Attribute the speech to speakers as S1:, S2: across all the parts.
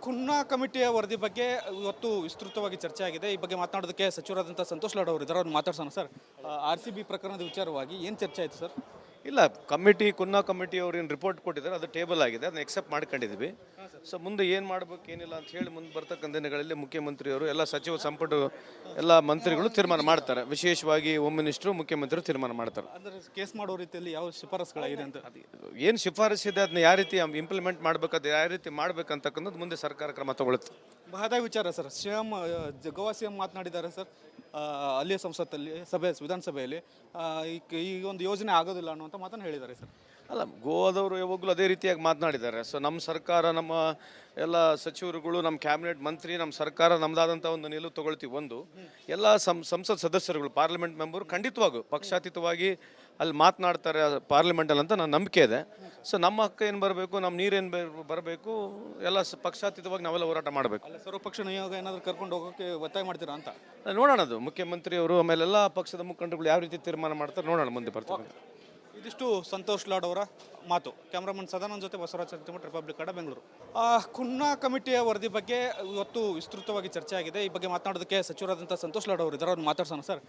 S1: Cunha ಕಮಿಟಿಯ ವರದಿ ಬಗ್ಗೆ ಇವತ್ತು ವಿಸ್ತೃತವಾಗಿ ಚರ್ಚೆ ಆಗಿದೆ. ಈ ಬಗ್ಗೆ ಮಾತನಾಡೋದಕ್ಕೆ ಸಚಿವರಾದಂಥ ಸಂತೋಷ್ ಲಾಡ್ ಅವರು ಇದ್ದಾರೆ. ಅವ್ರನ್ನ ಮಾತಾಡ್ಸೋಣ ಸರ್. RCB ಪ್ರಕರಣದ ವಿಚಾರವಾಗಿ ಏನು ಚರ್ಚೆ ಆಯಿತು ಸರ್?
S2: ಇಲ್ಲ, ಕುನ್ನಾ ಕಮಿಟಿ ಅವ್ರು ಏನು ರಿಪೋರ್ಟ್ ಕೊಟ್ಟಿದ್ದಾರೆ ಅದು ಟೇಬಲ್ ಆಗಿದೆ, ಅದನ್ನ ಎಕ್ಸೆಪ್ಟ್ ಮಾಡ್ಕೊಂಡಿದ್ವಿ. ಸೊ ಮುಂದೆ ಏನು ಮಾಡಬೇಕು ಏನಿಲ್ಲ ಅಂತ ಹೇಳಿ ಮುಂದೆ ಬರ್ತಕ್ಕಂಥ ದಿನಗಳಲ್ಲಿ ಮುಖ್ಯಮಂತ್ರಿಯವರು ಎಲ್ಲ ಸಚಿವ ಸಂಪುಟ ಎಲ್ಲ ಮಂತ್ರಿಗಳು ತೀರ್ಮಾನ ಮಾಡ್ತಾರೆ. ವಿಶೇಷವಾಗಿ ಹೋಮ್ ಮಿನಿಸ್ಟ್ರು ಮುಖ್ಯಮಂತ್ರಿ ತೀರ್ಮಾನ ಮಾಡ್ತಾರೆ.
S1: ಅಂದರೆ ಕೇಸ್ ಮಾಡೋ ರೀತಿಯಲ್ಲಿ ಯಾವ ಶಿಫಾರಸುಗಳಾಗಿದೆ ಅಂತ
S2: ಏನು ಶಿಫಾರಸು ಇದೆ ಅದನ್ನ ಯಾವ ರೀತಿ ಇಂಪ್ಲಿಮೆಂಟ್ ಮಾಡಬೇಕು, ಅದು ಯಾವ ರೀತಿ ಮಾಡಬೇಕಂತಕ್ಕಂಥದ್ದು ಮುಂದೆ ಸರ್ಕಾರ ಕ್ರಮ ತಗೊಳುತ್ತೆ.
S1: ಮಹದಾಯಿ ವಿಚಾರ ಸರ್. CM ಗೋವಾ CM ಮಾತನಾಡಿದ್ದಾರೆ ಸರ್. ಅಲ್ಲಿಯ ಸಂಸತ್ತಲ್ಲಿ ವಿಧಾನಸಭೆಯಲ್ಲಿ ಈ ಒಂದು ಯೋಜನೆ ಆಗೋದಿಲ್ಲ ಅನ್ನುವಂಥ ಮಾತನ್ನು ಹೇಳಿದ್ದಾರೆ ಸರ್.
S2: ಅಲ್ಲ, ಗೋವಾದವರು ಯಾವಾಗಲೂ ಅದೇ ರೀತಿಯಾಗಿ ಮಾತನಾಡಿದ್ದಾರೆ. ಸೊ ನಮ್ಮ ಸರ್ಕಾರ, ನಮ್ಮ ಎಲ್ಲ ಸಚಿವರುಗಳು, ನಮ್ಮ ಕ್ಯಾಬಿನೆಟ್ ಮಂತ್ರಿ, ನಮ್ಮ ಸರ್ಕಾರ ನಮ್ಮದಾದಂಥ ಒಂದು ನಿಲುವು ತಗೊಳ್ತೀವಿ. ಒಂದು ಎಲ್ಲ ಸಂಸತ್ ಸದಸ್ಯರುಗಳು, ಪಾರ್ಲಿಮೆಂಟ್ ಮೆಂಬರು ಖಂಡಿತವಾಗೂ ಪಕ್ಷಾತೀತವಾಗಿ ಅಲ್ಲಿ ಮಾತನಾಡ್ತಾರೆ ಪಾರ್ಲಿಮೆಂಟಲ್ಲಿ ಅಂತ ನನ್ನ ನಂಬಿಕೆ ಇದೆ. ಸೊ ನಮ್ಮ ಹಕ್ಕ ಏನು ಬರಬೇಕು, ನಮ್ಮ ನೀರೇನು ಬರಬೇಕು, ಎಲ್ಲ ಪಕ್ಷಾತೀತವಾಗಿ ನಾವೆಲ್ಲ ಹೋರಾಟ ಮಾಡಬೇಕು.
S1: ಸರ್ವಪಕ್ಷ ನಿಯೋಗ ಏನಾದರೂ ಕರ್ಕೊಂಡು ಹೋಗೋಕ್ಕೆ ಒತ್ತಾಯ ಮಾಡ್ತೀರಾ ಅಂತ
S2: ನೋಡೋಣ. ಅದು ಮುಖ್ಯಮಂತ್ರಿಯವರು ಆಮೇಲೆ ಎಲ್ಲ ಪಕ್ಷದ ಮುಖಂಡರುಗಳು ಯಾವ ರೀತಿ ತೀರ್ಮಾನ ಮಾಡ್ತಾರೆ ನೋಡೋಣ ಮುಂದೆ ಬರ್ತಾರೆ.
S1: ಇದಿಷ್ಟು ಸಂತೋಷ್ ಲಾಡ್ ಅವರ ಮಾತು. ಕ್ಯಾಮ್ರಾಮನ್ ಸದಾನಂದ್ ಜೊತೆ ಬಸವರಾಜ್ ಚಂದ್ರಮಠ, ರಿಪಬ್ಲಿಕ್ ಕನ್ನಡ, ಬೆಂಗಳೂರು. ಕುನ್ನಾ ಕಮಿಟಿಯ ವರದಿ ಬಗ್ಗೆ ಇವತ್ತು ವಿಸ್ತೃತವಾಗಿ ಚರ್ಚೆ ಆಗಿದೆ. ಈ ಬಗ್ಗೆ ಮಾತನಾಡೋದಕ್ಕೆ ಸಚಿವರಾದಂಥ ಸಂತೋಷ್ ಲಾಡ್ ಅವರು ಇದ್ದಾರೆ. ಅವ್ರನ್ನ ಮಾತಾಡ್ಸೋಣ ಸರ್.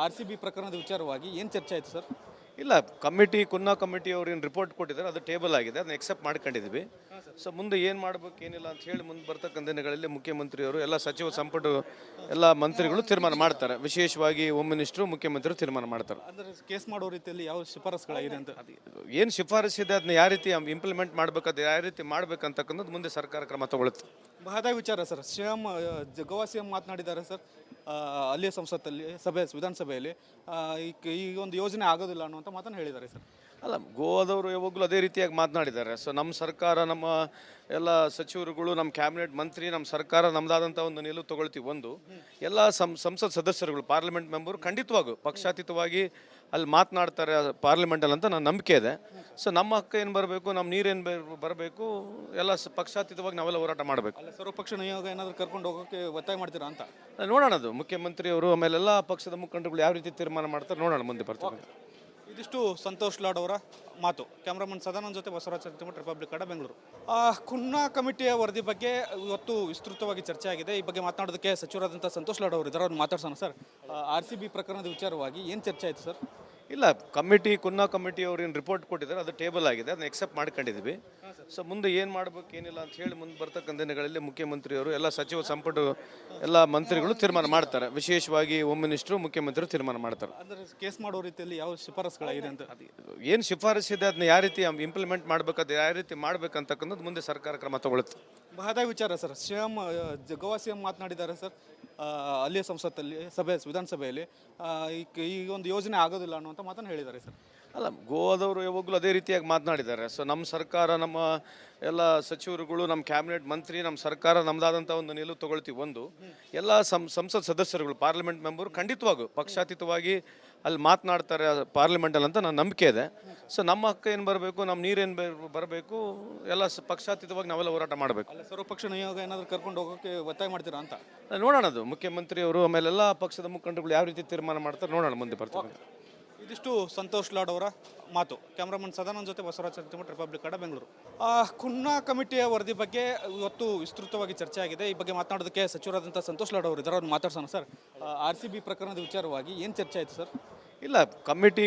S1: RCB ಪ್ರಕರಣದ ವಿಚಾರವಾಗಿ ಏನು ಚರ್ಚೆ ಆಯಿತು ಸರ್?
S2: ಇಲ್ಲ, ಕುನ್ನಾ ಕಮಿಟಿ ಅವ್ರು ಏನು ರಿಪೋರ್ಟ್ ಕೊಟ್ಟಿದ್ದಾರೆ ಅದು ಟೇಬಲ್ ಆಗಿದೆ, ಅದನ್ನ ಎಕ್ಸೆಪ್ಟ್ ಮಾಡ್ಕೊಂಡಿದ್ವಿ. ಸೊ ಮುಂದೆ ಏನು ಮಾಡಬೇಕು ಏನಿಲ್ಲ ಅಂತ ಹೇಳಿ ಮುಂದೆ ಬರ್ತಕ್ಕಂಥ ದಿನಗಳಲ್ಲಿ ಮುಖ್ಯಮಂತ್ರಿಯವರು ಎಲ್ಲ ಸಚಿವ ಸಂಪುಟ ಎಲ್ಲ ಮಂತ್ರಿಗಳು ತೀರ್ಮಾನ ಮಾಡ್ತಾರೆ. ವಿಶೇಷವಾಗಿ ಹೋಮ್ ಮಿನಿಸ್ಟ್ರು ಮುಖ್ಯಮಂತ್ರಿ ತೀರ್ಮಾನ ಮಾಡ್ತಾರೆ.
S1: ಅಂದರೆ ಕೇಸ್ ಮಾಡೋ ರೀತಿಯಲ್ಲಿ ಯಾವ ಶಿಫಾರಸುಗಳಾಗಿದೆ ಅಂತ
S2: ಏನು ಶಿಫಾರಸು ಇದೆ ಅದನ್ನ ಯಾವ ರೀತಿ ಇಂಪ್ಲಿಮೆಂಟ್ ಮಾಡಬೇಕು, ಅದು ಯಾವ ರೀತಿ ಮಾಡಬೇಕಂತಕ್ಕಂಥದ್ದು ಮುಂದೆ ಸರ್ಕಾರ ಕ್ರಮ ತಗೊಳುತ್ತೆ.
S1: ಮಹದಾಯಿ ವಿಚಾರ ಸರ್. ಗೋವಾ CM ಮಾತನಾಡಿದ್ದಾರೆ ಸರ್. ಅಲ್ಲಿಯ ಸಂಸತ್ತಲ್ಲಿ ವಿಧಾನಸಭೆಯಲ್ಲಿ ಈ ಒಂದು ಯೋಜನೆ ಆಗೋದಿಲ್ಲ ಅನ್ನುವಂಥ ಮಾತನ್ನು ಹೇಳಿದ್ದಾರೆ ಸರ್.
S2: ಅಲ್ಲ, ಗೋವಾದವರು ಯಾವಾಗಲೂ ಅದೇ ರೀತಿಯಾಗಿ ಮಾತನಾಡಿದ್ದಾರೆ. ಸೊ ನಮ್ಮ ಸರ್ಕಾರ, ನಮ್ಮ ಎಲ್ಲ ಸಚಿವರುಗಳು, ನಮ್ಮ ಕ್ಯಾಬಿನೆಟ್ ಮಂತ್ರಿ, ನಮ್ಮ ಸರ್ಕಾರ ನಮ್ಮದಾದಂಥ ಒಂದು ನಿಲುವು ತಗೊಳ್ತೀವಿ. ಒಂದು ಎಲ್ಲ ಸಂಸತ್ ಸದಸ್ಯರುಗಳು, ಪಾರ್ಲಿಮೆಂಟ್ ಮೆಂಬರು ಖಂಡಿತವಾಗೂ ಪಕ್ಷಾತೀತವಾಗಿ ಅಲ್ಲಿ ಮಾತನಾಡ್ತಾರೆ ಪಾರ್ಲಿಮೆಂಟಲ್ಲಿ ಅಂತ ನನ್ನ ನಂಬಿಕೆ ಇದೆ. ಸೊ ನಮ್ಮ ಹಕ್ಕ ಏನು ಬರಬೇಕು, ನಮ್ಮ ನೀರೇನು ಬರಬೇಕು, ಎಲ್ಲ ಪಕ್ಷಾತೀತವಾಗಿ ನಾವೆಲ್ಲ ಹೋರಾಟ ಮಾಡಬೇಕು.
S1: ಸರ್ವಪಕ್ಷ ನಿಯೋಗ ಏನಾದರೂ ಕರ್ಕೊಂಡು ಹೋಗೋಕ್ಕೆ ಒತ್ತಾಯ ಮಾಡ್ತೀರಾ ಅಂತ
S2: ನೋಡೋಣ. ಅದು ಮುಖ್ಯಮಂತ್ರಿಯವರು ಆಮೇಲೆ ಎಲ್ಲ ಪಕ್ಷದ ಮುಖಂಡರುಗಳು ಯಾವ ರೀತಿ ತೀರ್ಮಾನ ಮಾಡ್ತಾರೆ ನೋಡೋಣ ಮುಂದೆ ಬರ್ತಾರೆ.
S1: ಇದಿಷ್ಟು ಸಂತೋಷ್ ಲಾಡ್ ಅವರ ಮಾತು. ಕ್ಯಾಮ್ರಾಮನ್ ಸದಾನಂದ್ ಜೊತೆ ಬಸವರಾಜ್ ಚಂದ್ರಮಠ, ರಿಪಬ್ಲಿಕ್ ಕನ್ನಡ, ಬೆಂಗಳೂರು. ಕುನ್ನಾ ಕಮಿಟಿಯ ವರದಿ ಬಗ್ಗೆ ಇವತ್ತು ವಿಸ್ತೃತವಾಗಿ ಚರ್ಚೆ ಆಗಿದೆ. ಈ ಬಗ್ಗೆ ಮಾತನಾಡೋದಕ್ಕೆ ಸಚಿವರಾದಂಥ ಸಂತೋಷ್ ಲಾಡ್ ಅವರು ಇದ್ದಾರೆ. ಅವ್ರನ್ನ ಮಾತಾಡ್ಸೋಣ ಸರ್. RCB ಪ್ರಕರಣದ ವಿಚಾರವಾಗಿ ಏನು ಚರ್ಚೆ ಆಯಿತು ಸರ್?
S2: ಇಲ್ಲ, ಕುನ್ನಾ ಕಮಿಟಿ ಅವ್ರು ಏನು ರಿಪೋರ್ಟ್ ಕೊಟ್ಟಿದ್ದಾರೆ ಅದು ಟೇಬಲ್ ಆಗಿದೆ, ಅದನ್ನ ಎಕ್ಸೆಪ್ಟ್ ಮಾಡ್ಕೊಂಡಿದ್ವಿ. ಸೊ ಮುಂದೆ ಏನು ಮಾಡಬೇಕು ಏನಿಲ್ಲ ಅಂತ ಹೇಳಿ ಮುಂದೆ ಬರ್ತಕ್ಕಂಥ ದಿನಗಳಲ್ಲಿ ಮುಖ್ಯಮಂತ್ರಿಯವರು ಎಲ್ಲ ಸಚಿವ ಸಂಪುಟ ಎಲ್ಲ ಮಂತ್ರಿಗಳು ತೀರ್ಮಾನ ಮಾಡ್ತಾರೆ. ವಿಶೇಷವಾಗಿ ಹೋಮ್ ಮಿನಿಸ್ಟ್ರು ಮುಖ್ಯಮಂತ್ರಿ ತೀರ್ಮಾನ ಮಾಡ್ತಾರೆ.
S1: ಅಂದರೆ ಕೇಸ್ ಮಾಡೋ ರೀತಿಯಲ್ಲಿ ಯಾವ ಶಿಫಾರಸುಗಳಾಗಿದೆ ಅಂತ
S2: ಏನು ಶಿಫಾರಸು ಇದೆ ಅದನ್ನ ಯಾವ ರೀತಿ ಇಂಪ್ಲಿಮೆಂಟ್ ಮಾಡಬೇಕು, ಅದು ಯಾವ ರೀತಿ ಮಾಡಬೇಕಂತಕ್ಕಂಥದ್ದು ಮುಂದೆ ಸರ್ಕಾರ ಕ್ರಮ ತಗೊಳುತ್ತೆ.
S1: ಮಹದಾಯಿ ವಿಚಾರ ಸರ್. ಗೋವಾ CM ಮಾತನಾಡಿದ್ದಾರೆ ಸರ್. ಅಲ್ಲಿಯ ಸಂಸತ್ತಲ್ಲಿ ವಿಧಾನಸಭೆಯಲ್ಲಿ ಈ ಒಂದು ಯೋಜನೆ ಆಗೋದಿಲ್ಲ ಅನ್ನುವಂಥ ಮಾತನ್ನು ಹೇಳಿದ್ದಾರೆ ಸರ್.
S2: ಅಲ್ಲ, ಗೋವಾದವರು ಯಾವಾಗಲೂ ಅದೇ ರೀತಿಯಾಗಿ ಮಾತನಾಡಿದ್ದಾರೆ. ಸೊ ನಮ್ಮ ಸರ್ಕಾರ, ನಮ್ಮ ಎಲ್ಲ ಸಚಿವರುಗಳು, ನಮ್ಮ ಕ್ಯಾಬಿನೆಟ್ ಮಂತ್ರಿ, ನಮ್ಮ ಸರ್ಕಾರ ನಮ್ಮದಾದಂಥ ಒಂದು ನಿಲುವು ತಗೊಳ್ತೀವಿ. ಒಂದು ಎಲ್ಲ ಸಂಸತ್ ಸದಸ್ಯರುಗಳು, ಪಾರ್ಲಿಮೆಂಟ್ ಮೆಂಬರು ಖಂಡಿತವಾಗೂ ಪಕ್ಷಾತೀತವಾಗಿ ಅಲ್ಲಿ ಮಾತನಾಡ್ತಾರೆ ಪಾರ್ಲಿಮೆಂಟಲ್ಲಿ ಅಂತ ನನ್ನ ನಂಬಿಕೆ ಇದೆ. ಸೊ ನಮ್ಮ ಹಕ್ಕ ಏನು ಬರಬೇಕು, ನಮ್ಮ ನೀರೇನು ಬರಬೇಕು, ಎಲ್ಲ ಪಕ್ಷಾತೀತವಾಗಿ ನಾವೆಲ್ಲ ಹೋರಾಟ ಮಾಡಬೇಕು.
S1: ಸರ್ವಪಕ್ಷ ನಿಯೋಗ ಏನಾದರೂ ಕರ್ಕೊಂಡು ಹೋಗೋಕ್ಕೆ ಒತ್ತಾಯ ಮಾಡ್ತೀರಾ ಅಂತ
S2: ನೋಡೋಣ. ಅದು ಮುಖ್ಯಮಂತ್ರಿಯವರು ಆಮೇಲೆ ಎಲ್ಲ ಪಕ್ಷದ ಮುಖಂಡರುಗಳು ಯಾವ ರೀತಿ ತೀರ್ಮಾನ ಮಾಡ್ತಾರೆ ನೋಡೋಣ ಮುಂದೆ ಬರ್ತಾರೆ.
S1: ಇದಿಷ್ಟು ಸಂತೋಷ್ ಲಾಡ್ ಅವರ ಮಾತು. ಕ್ಯಾಮ್ರಾಮನ್ ಸದಾನಂದ್ ಜೊತೆ ಬಸವರಾಜ್ ಚಂದ್ರಮಠ, ರಿಪಬ್ಲಿಕ್ ಕನ್ನಡ, ಬೆಂಗಳೂರು. ಕುನ್ನಾ ಕಮಿಟಿಯ ವರದಿ ಬಗ್ಗೆ ಇವತ್ತು ವಿಸ್ತೃತವಾಗಿ ಚರ್ಚೆ ಆಗಿದೆ. ಈ ಬಗ್ಗೆ ಮಾತನಾಡೋದಕ್ಕೆ ಸಚಿವರಾದಂಥ ಸಂತೋಷ್ ಲಾಡ್ ಅವರು ಇದ್ದಾರೆ. ಅವ್ರನ್ನ ಮಾತಾಡ್ಸೋಣ ಸರ್. RCB ಪ್ರಕರಣದ ವಿಚಾರವಾಗಿ ಏನು ಚರ್ಚೆ ಆಯಿತು ಸರ್?
S2: ಇಲ್ಲ,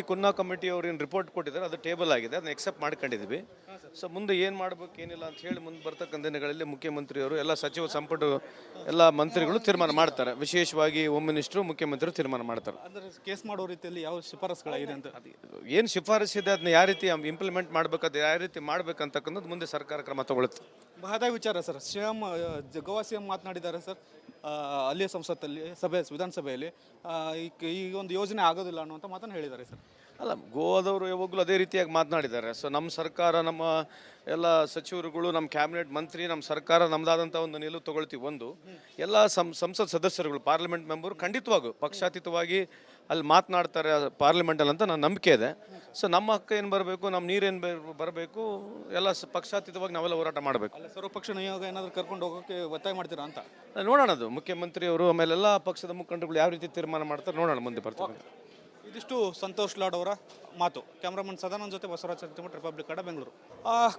S2: ಕುನ್ನಾ ಕಮಿಟಿ ಅವ್ರು ಏನು ರಿಪೋರ್ಟ್ ಕೊಟ್ಟಿದ್ದಾರೆ ಅದು ಟೇಬಲ್ ಆಗಿದೆ, ಅದನ್ನ ಎಕ್ಸೆಪ್ಟ್ ಮಾಡ್ಕೊಂಡಿದ್ವಿ. ಸೊ ಮುಂದೆ ಏನು ಮಾಡಬೇಕು ಏನಿಲ್ಲ ಅಂತ ಹೇಳಿ ಮುಂದೆ ಬರ್ತಕ್ಕಂಥ ದಿನಗಳಲ್ಲಿ ಮುಖ್ಯಮಂತ್ರಿಯವರು ಎಲ್ಲ ಸಚಿವ ಸಂಪುಟ ಎಲ್ಲ ಮಂತ್ರಿಗಳು ತೀರ್ಮಾನ ಮಾಡ್ತಾರೆ. ವಿಶೇಷವಾಗಿ ಹೋಮ್ ಮಿನಿಸ್ಟ್ರು ಮುಖ್ಯಮಂತ್ರಿ ತೀರ್ಮಾನ ಮಾಡ್ತಾರೆ.
S1: ಅಂದರೆ ಕೇಸ್ ಮಾಡೋ ರೀತಿಯಲ್ಲಿ ಯಾವ ಶಿಫಾರಸುಗಳಾಗಿದೆ ಅಂತ
S2: ಏನು ಶಿಫಾರಸು ಇದೆ ಅದನ್ನ ಯಾವ ರೀತಿ ಇಂಪ್ಲಿಮೆಂಟ್ ಮಾಡಬೇಕು, ಅದು ಯಾವ ರೀತಿ ಮಾಡಬೇಕಂತಕ್ಕಂಥದ್ದು ಮುಂದೆ ಸರ್ಕಾರ ಕ್ರಮ ತಗೊಳುತ್ತೆ.
S1: ಮಹದಾಯಿ ವಿಚಾರ ಸರ್. ಗೋವಾ CM ಮಾತನಾಡಿದ್ದಾರೆ ಸರ್. ಅಲ್ಲಿಯ ಸಂಸತ್ತಲ್ಲಿ ವಿಧಾನಸಭೆಯಲ್ಲಿ ಈ ಒಂದು ಯೋಜನೆ ಆಗೋದಿಲ್ಲ ಅನ್ನುವಂಥ ಮಾತನ್ನು ಹೇಳಿದ್ದಾರೆ ಸರ್.
S2: ಅಲ್ಲ, ಗೋವಾದವರು ಯಾವಾಗಲೂ ಅದೇ ರೀತಿಯಾಗಿ ಮಾತನಾಡಿದ್ದಾರೆ. ಸೊ ನಮ್ಮ ಸರ್ಕಾರ, ನಮ್ಮ ಎಲ್ಲ ಸಚಿವರುಗಳು, ನಮ್ಮ ಕ್ಯಾಬಿನೆಟ್ ಮಂತ್ರಿ, ನಮ್ಮ ಸರ್ಕಾರ ನಮ್ಮದಾದಂಥ ಒಂದು ನಿಲುವು ತಗೊಳ್ತೀವಿ. ಒಂದು ಎಲ್ಲ ಸಂಸತ್ ಸದಸ್ಯರುಗಳು, ಪಾರ್ಲಿಮೆಂಟ್ ಮೆಂಬರು ಖಂಡಿತವಾಗೂ ಪಕ್ಷಾತೀತವಾಗಿ ಅಲ್ಲಿ ಮಾತನಾಡ್ತಾರೆ ಪಾರ್ಲಿಮೆಂಟಲ್ಲಿ ಅಂತ ನನ್ನ ನಂಬಿಕೆ ಇದೆ. ಸೊ ನಮ್ಮ ಹಕ್ಕ ಏನು ಬರಬೇಕು, ನಮ್ಮ ನೀರೇನು ಬರಬೇಕು, ಎಲ್ಲ ಪಕ್ಷಾತೀತವಾಗಿ ನಾವೆಲ್ಲ ಹೋರಾಟ ಮಾಡಬೇಕು.
S1: ಸರ್ವಪಕ್ಷ ನಿಯೋಗ ಏನಾದರೂ ಕರ್ಕೊಂಡು ಹೋಗೋಕ್ಕೆ ಒತ್ತಾಯ ಮಾಡ್ತೀರಾ ಅಂತ
S2: ನೋಡೋಣ. ಅದು ಮುಖ್ಯಮಂತ್ರಿಯವರು ಆಮೇಲೆ ಎಲ್ಲ ಪಕ್ಷದ ಮುಖಂಡರುಗಳು ಯಾವ ರೀತಿ ತೀರ್ಮಾನ ಮಾಡ್ತಾರೆ ನೋಡೋಣ ಮುಂದೆ ಬರ್ತಾರೆ.
S1: ಇದಿಷ್ಟು ಸಂತೋಷ್ ಲಾಡ್ ಅವರ ಮಾತು. ಕ್ಯಾಮ್ರಾಮನ್ ಸದಾನಂದ್ ಜೊತೆ ಬಸವರಾಜ್ ಚರ್ತಿಮಠ, ರಿಪಬ್ಲಿಕ್ ಕನ್ನಡ, ಬೆಂಗಳೂರು.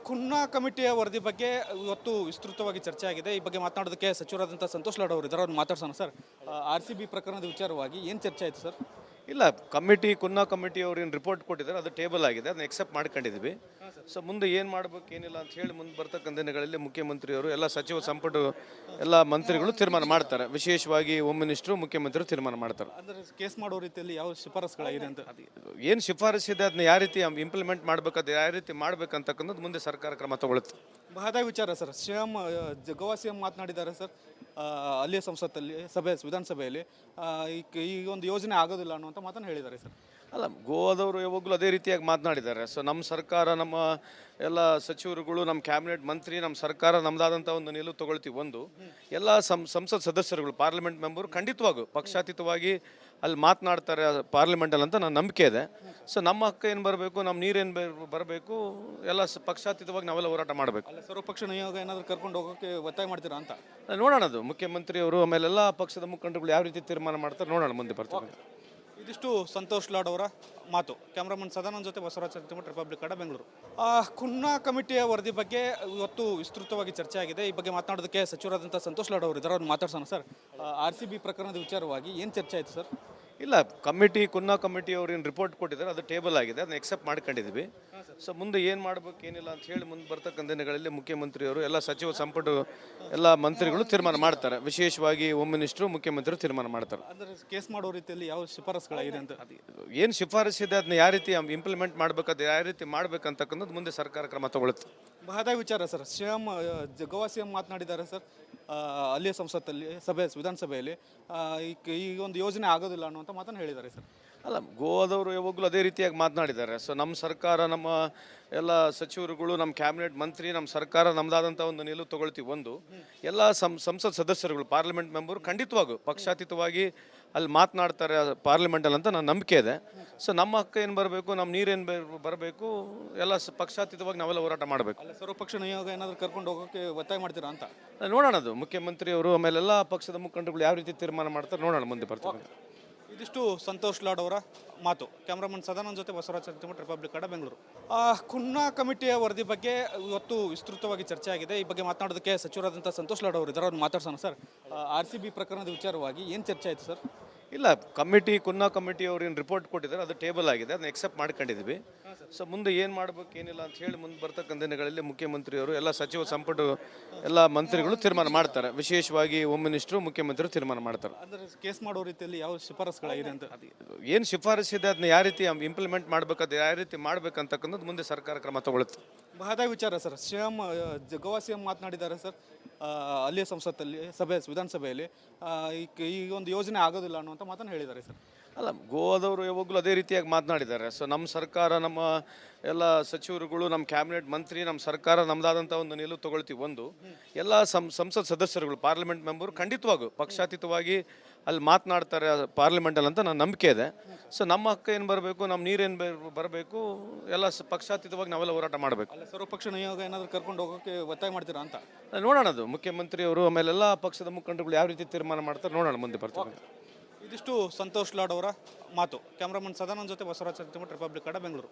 S1: ಖುನ್ನಾ ಕಮಿಟಿಯ ವರದಿ ಬಗ್ಗೆ ಇವತ್ತು ವಿಸ್ತೃತವಾಗಿ ಚರ್ಚೆ ಆಗಿದೆ. ಈ ಬಗ್ಗೆ ಮಾತನಾಡೋದಕ್ಕೆ ಸಚಿವರಾದಂಥ ಸಂತೋಷ್ ಲಾಡ್ ಅವರು ಇದ್ದಾರೆ. ಅವ್ರನ್ನ ಮಾತಾಡ್ಸೋಣ. ಸರ್, RCB ಪ್ರಕರಣದ ವಿಚಾರವಾಗಿ ಏನು ಚರ್ಚೆ ಆಯಿತು ಸರ್?
S2: ಇಲ್ಲ, ಕುನ್ನಾ ಕಮಿಟಿ ಅವ್ರು ಏನು ರಿಪೋರ್ಟ್ ಕೊಟ್ಟಿದ್ದಾರೆ ಅದು ಟೇಬಲ್ ಆಗಿದೆ, ಅದನ್ನ ಎಕ್ಸೆಪ್ಟ್ ಮಾಡ್ಕೊಂಡಿದ್ದೀವಿ. ಸೊ ಮುಂದೆ ಏನು ಮಾಡ್ಬೇಕು ಏನಿಲ್ಲ ಅಂತ ಹೇಳಿ ಮುಂದೆ ಬರ್ತಕ್ಕಂಥ ದಿನಗಳಲ್ಲಿ ಮುಖ್ಯಮಂತ್ರಿಯವರು ಎಲ್ಲ ಸಚಿವ ಸಂಪುಟ ಎಲ್ಲ ಮಂತ್ರಿಗಳು ತೀರ್ಮಾನ ಮಾಡ್ತಾರೆ. ವಿಶೇಷವಾಗಿ ಹೋಮ್ ಮಿನಿಸ್ಟ್ರು, ಮುಖ್ಯಮಂತ್ರಿಗಳು ತೀರ್ಮಾನ ಮಾಡ್ತಾರೆ.
S1: ಅಂದರೆ ಕೇಸ್ ಮಾಡೋ ರೀತಿಯಲ್ಲಿ ಯಾವ ಶಿಫಾರಸುಗಳಾಗಿದೆ ಅಂತ?
S2: ಏನು ಶಿಫಾರಸು ಇದೆ ಅದನ್ನ ಯಾವ ರೀತಿ ಇಂಪ್ಲಿಮೆಂಟ್ ಮಾಡ್ಬೇಕು, ಅದು ಯಾವ ರೀತಿ ಮಾಡ್ಬೇಕಂತಕ್ಕಂಥದ್ದು ಮುಂದೆ ಸರ್ಕಾರ ಕ್ರಮ ತಗೊಳುತ್ತೆ.
S1: ಮಹದಾಯಿ ವಿಚಾರ ಸರ್, ಗೋವಾ CM ಮಾತನಾಡಿದ್ದಾರೆ ಸರ್ ಅಲ್ಲಿಯ ಸಂಸತ್ತಲ್ಲಿ ವಿಧಾನಸಭೆಯಲ್ಲಿ. ಈ ಒಂದು ಯೋಜನೆ ಆಗೋದಿಲ್ಲ ಅನ್ನುವಂಥ ಮಾತನ್ನು ಹೇಳಿದ್ದಾರೆ ಸರ್.
S2: ಅಲ್ಲ, ಗೋವಾದವರು ಯಾವಾಗಲೂ ಅದೇ ರೀತಿಯಾಗಿ ಮಾತನಾಡಿದ್ದಾರೆ. ಸೊ ನಮ್ಮ ಸರ್ಕಾರ, ನಮ್ಮ ಎಲ್ಲ ಸಚಿವರುಗಳು, ನಮ್ಮ ಕ್ಯಾಬಿನೆಟ್ ಮಂತ್ರಿ, ನಮ್ಮ ಸರ್ಕಾರ ನಮ್ಮದಾದಂಥ ಒಂದು ನಿಲುವು ತಗೊಳ್ತೀವಿ. ಒಂದು ಎಲ್ಲ ಸಂಸತ್ ಸದಸ್ಯರುಗಳು, ಪಾರ್ಲಿಮೆಂಟ್ ಮೆಂಬರು ಖಂಡಿತವಾಗೂ ಪಕ್ಷಾತೀತವಾಗಿ ಅಲ್ಲಿ ಮಾತನಾಡ್ತಾರೆ ಪಾರ್ಲಿಮೆಂಟಲ್ಲಿ ಅಂತ ನನ್ನ ನಂಬಿಕೆ ಇದೆ. ಸೊ ನಮ್ಮ ಹಕ್ಕ ಏನು ಬರಬೇಕು, ನಮ್ಮ ನೀರೇನು ಬರಬೇಕು, ಎಲ್ಲ ಪಕ್ಷಾತೀತವಾಗಿ ನಾವೆಲ್ಲ ಹೋರಾಟ ಮಾಡಬೇಕು.
S1: ಸರ್ವಪಕ್ಷ ನಿಯೋಗ ಏನಾದರೂ ಕರ್ಕೊಂಡು ಹೋಗೋಕ್ಕೆ ಒತ್ತಾಯ ಮಾಡ್ತೀರಾ ಅಂತ?
S2: ನೋಡೋಣ, ಅದು ಮುಖ್ಯಮಂತ್ರಿಯವರು ಆಮೇಲೆ ಎಲ್ಲ ಪಕ್ಷದ ಮುಖಂಡರುಗಳು ಯಾವ ರೀತಿ ತೀರ್ಮಾನ ಮಾಡ್ತಾರೆ ನೋಡೋಣ ಮುಂದೆ ಬರ್ತಾರೆ.
S1: ಇದಿಷ್ಟು ಸಂತೋಷ್ ಲಾಡ್ ಅವರ ಮಾತು. ಕ್ಯಾಮ್ರಾಮನ್ ಸದಾನಂದ್ ಜೊತೆ ಬಸವರಾಜ್ ಚರ್ತಿಮಠ, ರಿಪಬ್ಲಿಕ್ ಕನ್ನಡ, ಬೆಂಗಳೂರು. ಖುನ್ನಾ ಕಮಿಟಿಯ ವರದಿ ಬಗ್ಗೆ ಇವತ್ತು ವಿಸ್ತೃತವಾಗಿ ಚರ್ಚೆ ಆಗಿದೆ. ಈ ಬಗ್ಗೆ ಮಾತನಾಡೋದಕ್ಕೆ ಸಚಿವರಾದಂಥ ಸಂತೋಷ್ ಲಾಡ್ ಅವರು ಇದ್ದಾರೆ. ಅವ್ರನ್ನ ಮಾತಾಡ್ಸೋಣ. ಸರ್, RCB ಪ್ರಕರಣದ ವಿಚಾರವಾಗಿ ಏನು ಚರ್ಚೆ ಆಯಿತು ಸರ್?
S2: ಇಲ್ಲ, ಕುನ್ನಾ ಕಮಿಟಿ ಅವ್ರು ಏನು ರಿಪೋರ್ಟ್ ಕೊಟ್ಟಿದ್ದಾರೆ ಅದು ಟೇಬಲ್ ಆಗಿದೆ, ಅದನ್ನ ಎಕ್ಸೆಪ್ಟ್ ಮಾಡ್ಕೊಂಡಿದ್ದೀವಿ. ಸೊ ಮುಂದೆ ಏನು ಮಾಡ್ಬೇಕು ಏನಿಲ್ಲ ಅಂತ ಹೇಳಿ ಮುಂದೆ ಬರ್ತಕ್ಕಂಥ ದಿನಗಳಲ್ಲಿ ಮುಖ್ಯಮಂತ್ರಿಯವರು ಎಲ್ಲ ಸಚಿವ ಸಂಪುಟ ಎಲ್ಲ ಮಂತ್ರಿಗಳು ತೀರ್ಮಾನ ಮಾಡ್ತಾರೆ. ವಿಶೇಷವಾಗಿ ಹೋಮ್ ಮಿನಿಸ್ಟ್ರು, ಮುಖ್ಯಮಂತ್ರಿಗಳು ತೀರ್ಮಾನ ಮಾಡ್ತಾರೆ.
S1: ಅಂದರೆ ಕೇಸ್ ಮಾಡೋ ರೀತಿಯಲ್ಲಿ ಯಾವ ಶಿಫಾರಸುಗಳಾಗಿದೆ ಅಂತ?
S2: ಏನು ಶಿಫಾರಸು ಇದೆ ಅದನ್ನ ಯಾವ ರೀತಿ ಇಂಪ್ಲಿಮೆಂಟ್ ಮಾಡ್ಬೇಕು, ಅದು ಯಾವ ರೀತಿ ಮಾಡ್ಬೇಕಂತಕ್ಕಂಥದ್ದು ಮುಂದೆ ಸರ್ಕಾರ ಕ್ರಮ ತಗೊಳುತ್ತೆ.
S1: ಮಹದಾಯಿ ವಿಚಾರ ಸರ್, ಗೋವಾ CM ಮಾತನಾಡಿದ್ದಾರೆ ಸರ್ ಅಲ್ಲಿಯ ಸಂಸತ್ತಲ್ಲಿ ವಿಧಾನಸಭೆಯಲ್ಲಿ. ಈ ಒಂದು ಯೋಜನೆ ಆಗೋದಿಲ್ಲ ಅನ್ನುವಂಥ ಮಾತನ್ನು ಹೇಳಿದ್ದಾರೆ ಸರ್.
S2: ಅಲ್ಲ, ಗೋವಾದವರು ಯಾವಾಗಲೂ ಅದೇ ರೀತಿಯಾಗಿ ಮಾತನಾಡಿದ್ದಾರೆ. ಸೊ ನಮ್ಮ ಸರ್ಕಾರ, ನಮ್ಮ ಎಲ್ಲ ಸಚಿವರುಗಳು, ನಮ್ಮ ಕ್ಯಾಬಿನೆಟ್ ಮಂತ್ರಿ, ನಮ್ಮ ಸರ್ಕಾರ ನಮ್ಮದಾದಂಥ ಒಂದು ನಿಲುವು ತಗೊಳ್ತೀವಿ. ಒಂದು ಎಲ್ಲ ಸಂಸತ್ ಸದಸ್ಯರುಗಳು, ಪಾರ್ಲಿಮೆಂಟ್ ಮೆಂಬರು ಖಂಡಿತವಾಗೂ ಪಕ್ಷಾತೀತವಾಗಿ ಅಲ್ಲಿ ಮಾತನಾಡ್ತಾರೆ ಪಾರ್ಲಿಮೆಂಟಲ್ಲಿ ಅಂತ ನನ್ನ ನಂಬಿಕೆ ಇದೆ. ಸೊ ನಮ್ಮ ಹಕ್ಕ ಏನು ಬರಬೇಕು, ನಮ್ಮ ನೀರೇನು ಬರಬೇಕು, ಎಲ್ಲ ಪಕ್ಷಾತೀತವಾಗಿ ನಾವೆಲ್ಲ ಹೋರಾಟ ಮಾಡಬೇಕು.
S1: ಸರ್ವಪಕ್ಷ ನಿಯೋಗ ಏನಾದರೂ ಕರ್ಕೊಂಡು ಹೋಗೋಕ್ಕೆ ಒತ್ತಾಯ ಮಾಡ್ತೀರಾ ಅಂತ?
S2: ನೋಡೋಣ, ಅದು ಮುಖ್ಯಮಂತ್ರಿಯವರು ಆಮೇಲೆ ಎಲ್ಲ ಪಕ್ಷದ ಮುಖಂಡರುಗಳು ಯಾವ ರೀತಿ ತೀರ್ಮಾನ ಮಾಡ್ತಾರೆ ನೋಡೋಣ ಮುಂದೆ ಬರ್ತಾರೆ.
S1: ಇದಿಷ್ಟು ಸಂತೋಷ್ ಲಾಡ್ ಅವರ ಮಾತು. ಕ್ಯಾಮ್ರಾಮನ್ ಸದಾನಂದ್ ಜೊತೆ ಬಸವರಾಜ್ ಚರ್ತಿಮಠ, ರಿಪಬ್ಲಿಕ್ ಕನ್ನಡ, ಬೆಂಗಳೂರು. ಖುನ್ನಾ ಕಮಿಟಿಯ ವರದಿ ಬಗ್ಗೆ ಇವತ್ತು ವಿಸ್ತೃತವಾಗಿ ಚರ್ಚೆ ಆಗಿದೆ. ಈ ಬಗ್ಗೆ ಮಾತನಾಡೋದಕ್ಕೆ ಸಚಿವರಾದಂಥ ಸಂತೋಷ್ ಲಾಡ್ ಅವರು ಇದ್ದಾರೆ. ಅವ್ರನ್ನ ಮಾತಾಡ್ಸೋಣ. ಸರ್, RCB ಪ್ರಕರಣದ ವಿಚಾರವಾಗಿ ಏನು ಚರ್ಚೆ ಆಯಿತು ಸರ್?
S2: ಇಲ್ಲ, ಕುನ್ನಾ ಕಮಿಟಿ ಅವ್ರು ಏನು ರಿಪೋರ್ಟ್ ಕೊಟ್ಟಿದ್ದಾರೆ ಅದು ಟೇಬಲ್ ಆಗಿದೆ, ಅದನ್ನ ಎಕ್ಸೆಪ್ಟ್ ಮಾಡ್ಕೊಂಡಿದ್ದೀವಿ. ಸೊ ಮುಂದೆ ಏನು ಮಾಡ್ಬೇಕು ಏನಿಲ್ಲ ಅಂತ ಹೇಳಿ ಮುಂದೆ ಬರ್ತಕ್ಕಂಥ ದಿನಗಳಲ್ಲಿ ಮುಖ್ಯಮಂತ್ರಿಯವರು ಎಲ್ಲ ಸಚಿವ ಸಂಪುಟ ಎಲ್ಲ ಮಂತ್ರಿಗಳು ತೀರ್ಮಾನ ಮಾಡ್ತಾರೆ. ವಿಶೇಷವಾಗಿ ಹೋಮ್ ಮಿನಿಸ್ಟ್ರು, ಮುಖ್ಯಮಂತ್ರಿಗಳು ತೀರ್ಮಾನ ಮಾಡ್ತಾರೆ.
S1: ಅಂದರೆ ಕೇಸ್ ಮಾಡೋ ರೀತಿಯಲ್ಲಿ ಯಾವ ಶಿಫಾರಸುಗಳಾಗಿದೆ ಅಂತ?
S2: ಏನು ಶಿಫಾರಸು ಇದೆ ಅದನ್ನ ಯಾವ ರೀತಿ ಇಂಪ್ಲಿಮೆಂಟ್ ಮಾಡ್ಬೇಕು, ಅದು ಯಾವ ರೀತಿ ಮಾಡ್ಬೇಕಂತಕ್ಕಂಥದ್ದು ಮುಂದೆ ಸರ್ಕಾರ ಕ್ರಮ ತಗೊಳುತ್ತೆ.
S1: ಮಹದಾಯಿ ವಿಚಾರ ಸರ್, ಗೋವಾ CM ಮಾತನಾಡಿದ್ದಾರೆ ಸರ್ ಅಲ್ಲಿಯ ಸಂಸತ್ತಲ್ಲಿ ವಿಧಾನಸಭೆಯಲ್ಲಿ. ಈ ಒಂದು ಯೋಜನೆ ಆಗೋದಿಲ್ಲ ಅನ್ನುವಂಥ ಮಾತನ್ನು ಹೇಳಿದ್ದಾರೆ ಸರ್.
S2: ಅಲ್ಲ, ಗೋವಾದವರು ಯಾವಾಗಲೂ ಅದೇ ರೀತಿಯಾಗಿ ಮಾತನಾಡಿದ್ದಾರೆ. ಸೊ ನಮ್ಮ ಸರ್ಕಾರ, ನಮ್ಮ ಎಲ್ಲ ಸಚಿವರುಗಳು, ನಮ್ಮ ಕ್ಯಾಬಿನೆಟ್ ಮಂತ್ರಿ, ನಮ್ಮ ಸರ್ಕಾರ ನಮ್ಮದಾದಂಥ ಒಂದು ನಿಲುವು ತಗೊಳ್ತೀವಿ. ಒಂದು ಎಲ್ಲ ಸಂಸತ್ ಸದಸ್ಯರುಗಳು, ಪಾರ್ಲಿಮೆಂಟ್ ಮೆಂಬರು ಖಂಡಿತವಾಗೂ ಪಕ್ಷಾತೀತವಾಗಿ ಅಲ್ಲಿ ಮಾತನಾಡ್ತಾರೆ ಪಾರ್ಲಿಮೆಂಟಲ್ಲಿ ಅಂತ ನನ್ನ ನಂಬಿಕೆ ಇದೆ. ಸೊ ನಮ್ಮ ಹಕ್ಕ ಏನು ಬರಬೇಕು, ನಮ್ಮ ನೀರೇನು ಬರಬೇಕು, ಎಲ್ಲ ಪಕ್ಷಾತೀತವಾಗಿ ನಾವೆಲ್ಲ ಹೋರಾಟ ಮಾಡಬೇಕು.
S1: ಸರ್ವಪಕ್ಷ ನಿಯೋಗ ಏನಾದರೂ ಕರ್ಕೊಂಡು ಹೋಗೋಕ್ಕೆ ಒತ್ತಾಯ ಮಾಡ್ತೀರಾ ಅಂತ?
S2: ನೋಡೋಣ, ಅದು ಮುಖ್ಯಮಂತ್ರಿಯವರು ಆಮೇಲೆ ಎಲ್ಲ ಪಕ್ಷದ ಮುಖಂಡರುಗಳು ಯಾವ ರೀತಿ ತೀರ್ಮಾನ ಮಾಡ್ತಾರೆ ನೋಡೋಣ ಮುಂದೆ ಬರ್ತಾರೆ.
S1: ಇದಿಷ್ಟು ಸಂತೋಷ್ ಲಾಡ್ ಅವರ ಮಾತು. ಕ್ಯಾಮ್ರಾಮನ್ ಸದಾನಂದ್ ಜೊತೆ ಬಸವರಾಜ್ ಚರ್ತಿಮಠ, ರಿಪಬ್ಲಿಕ್ ಕನ್ನಡ, ಬೆಂಗಳೂರು.